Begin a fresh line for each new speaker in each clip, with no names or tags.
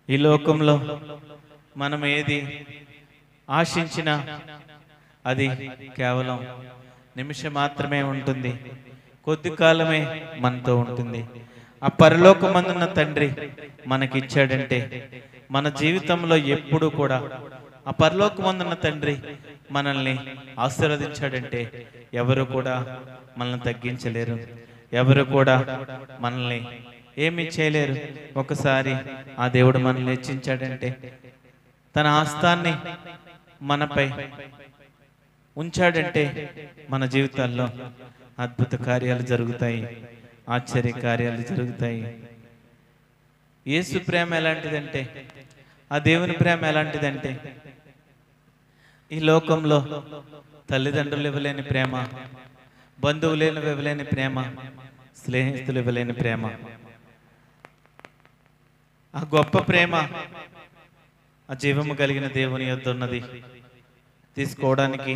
ఈ లోకంలో మనం ఏది ఆశించినా అది కేవలం నిమిషం మాత్రమే ఉంటుంది, కొద్ది కాలమే మనతో ఉంటుంది. ఆ పరలోకమందున్న తండ్రి మనకిచ్చాడంటే మన జీవితంలో ఎప్పుడు కూడా ఆ పరలోకమందున్న తండ్రి మనల్ని ఆశీర్వదించాడంటే ఎవరు కూడా మనల్ని తగ్గించలేరు, ఎవరు కూడా మనల్ని ఏమీ చేయలేరు. ఒకసారి ఆ దేవుడు మనల్ని హెచ్చించాడంటే, తన హస్తాన్ని మనపై ఉంచాడంటే మన జీవితాల్లో అద్భుత కార్యాలు జరుగుతాయి, ఆశ్చర్య కార్యాలు జరుగుతాయి. యేసు ప్రేమ ఎలాంటిదంటే, ఆ దేవుని ప్రేమ ఎలాంటిదంటే, ఈ లోకంలో తల్లిదండ్రులు ఇవ్వలేని ప్రేమ, బంధువులు ఇవ్వలేని ప్రేమ, స్నేహితులు ఇవ్వలేని ప్రేమ, ఆ గొప్ప ప్రేమ ఆ జీవము కలిగిన దేవుని యొద్ద ఉన్నది. తీసుకోవడానికి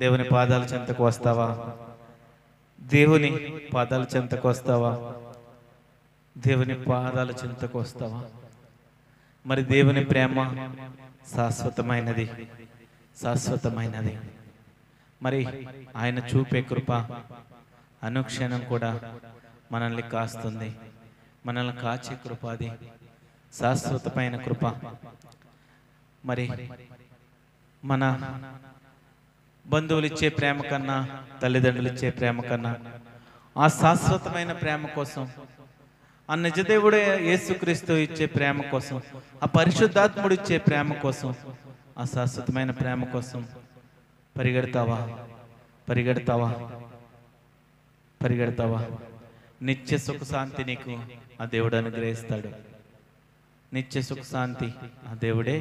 దేవుని పాదాల చెంతకు వస్తావా? దేవుని పాదాల చెంతకు వస్తావా? దేవుని పాదాల చెంతకు వస్తావా? మరి దేవుని ప్రేమ శాశ్వతమైనది, శాశ్వతమైనది. మరి ఆయన చూపే కృప అనుక్షణం కూడా మనల్ని కాస్తుంది, మనల్ని కాచే కృప, అది శాశ్వతమైన కృప. మరి మన బంధువులు ఇచ్చే ప్రేమ కన్నా, తల్లిదండ్రులు ఇచ్చే ప్రేమ కన్నా, ఆ శాశ్వతమైన ప్రేమ కోసం, ఆ నిజదేవుడే యేసుక్రీస్తు ఇచ్చే ప్రేమ కోసం, ఆ పరిశుద్ధాత్ముడు ఇచ్చే ప్రేమ కోసం, ఆ శాశ్వతమైన ప్రేమ కోసం పరిగెడతావా? పరిగెడతావా? పరిగెడతావా? నిత్య సుఖశాంతి నీకు ఆ దేవుడు అనుగ్రహిస్తాడు. నిత్య సుఖశాంతి ఆ దేవుడే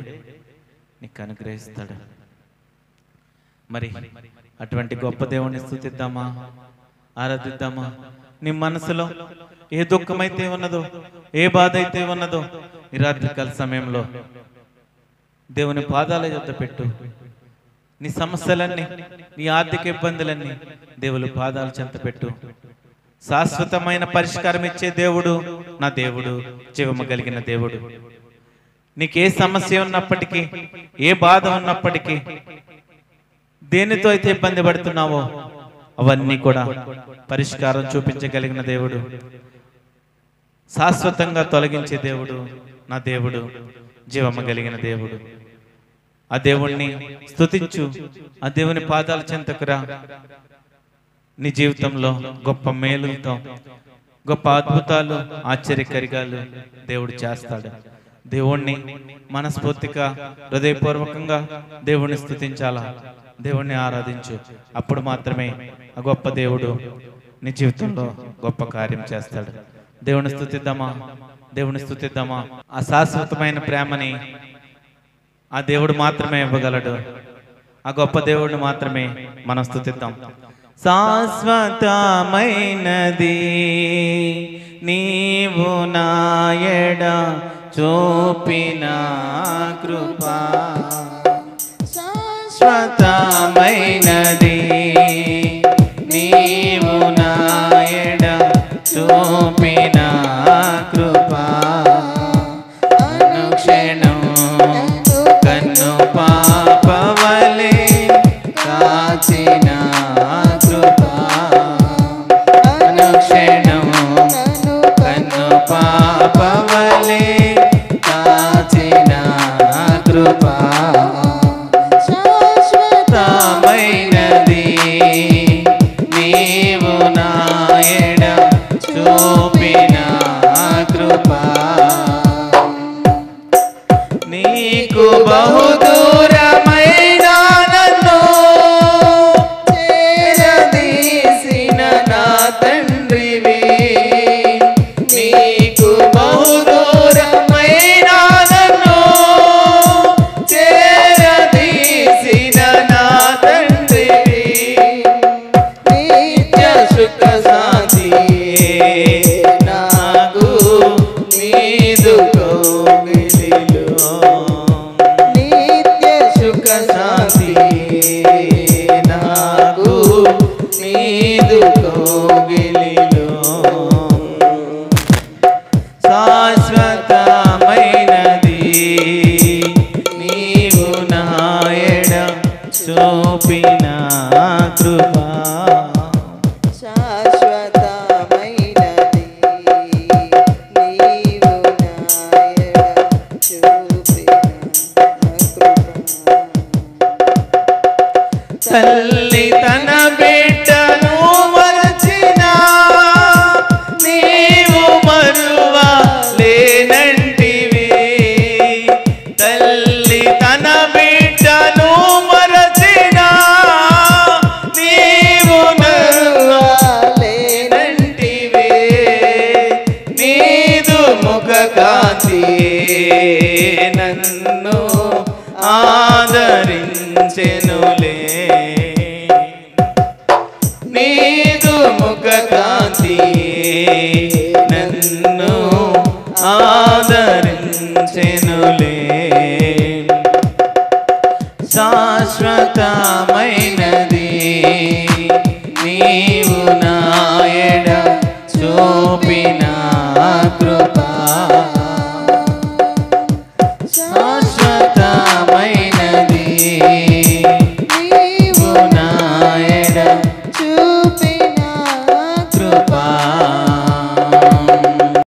నీకు అనుగ్రహిస్తాడు. మరి అటువంటి గొప్ప దేవుణ్ణి స్తుతిద్దామా, ఆరాధిద్దామా? నీ మనసులో ఏ దుఃఖమైతే ఉన్నదో, ఏ బాధ అయితే ఉన్నదో, ఈ రాత్రికాల సమయంలో దేవుని పాదాల యొద్ద పెట్టు. నీ సమస్యలన్నీ, నీ ఆర్థిక ఇబ్బందులన్నీ దేవుని పాదాల చెంత పెట్టు. శాశ్వతమైన పరిష్కారం ఇచ్చే దేవుడు నా దేవుడు, జీవము కలిగిన దేవుడు. నీకే సమస్య ఉన్నప్పటికీ, ఏ బాధ ఉన్నప్పటికీ, దేనితో అయితే ఇబ్బంది పడుతున్నావో అవన్నీ కూడా పరిష్కారం చూపించగలిగిన దేవుడు, శాశ్వతంగా తొలగించే దేవుడు నా దేవుడు, జీవము కలిగిన దేవుడు. ఆ దేవుణ్ణి స్తుతించు, ఆ దేవుని పాదాల చెంతకురా. నీ జీవితంలో గొప్ప మేలులతో, గొప్ప అద్భుతాలు, ఆశ్చర్యకరిగాలు దేవుడు చేస్తాడు. దేవుణ్ణి మనస్ఫూర్తిగా, హృదయపూర్వకంగా దేవుణ్ణి స్తుతించాలా, దేవుణ్ణి ఆరాధించు. అప్పుడు మాత్రమే ఆ గొప్ప దేవుడు నీ జీవితంలో గొప్ప కార్యం చేస్తాడు. దేవుని స్తుతిద్దామా? దేవుని స్తుతిద్దామా? ఆ శాశ్వతమైన ప్రేమని ఆ దేవుడు మాత్రమే ఇవ్వగలడు. ఆ గొప్ప దేవుడిని మాత్రమే మనం స్తుతిద్దాం. శాశ్వతమైనది నీవు నాయడ చూపిన కృపా, శాశ్వతమైనది నీవు నాయడ చూపిన కృపా, అనుక్షణం కన్ను పాపవలే కాచిన కృపా, అనుక్షణం కన్ను పాపవలే కాచిన కృపా, శాశ్వతమైనది నీవు నాయడ చూపిన కృపా, నీకు బహుదూరమైన నన్ను చేరదీసిన నా తండ్రివి, నీకు బహుదూరమైన నన్ను చేరదీసిన నా తండ్రివి, నిత్య సుఖ శాంతి నాకు నీదు కోగిలిలో, నిత్య సుఖ శాంతి నాకు నీదు కోగిలిలో, శాశ్వతమైనది నన్ను ఆదరించెనులే నీదు ముఖ కాంతియే నన్ను ఆదరించెనులే శాశ్వతమైనది నీవు నాయడ చూపిన కృప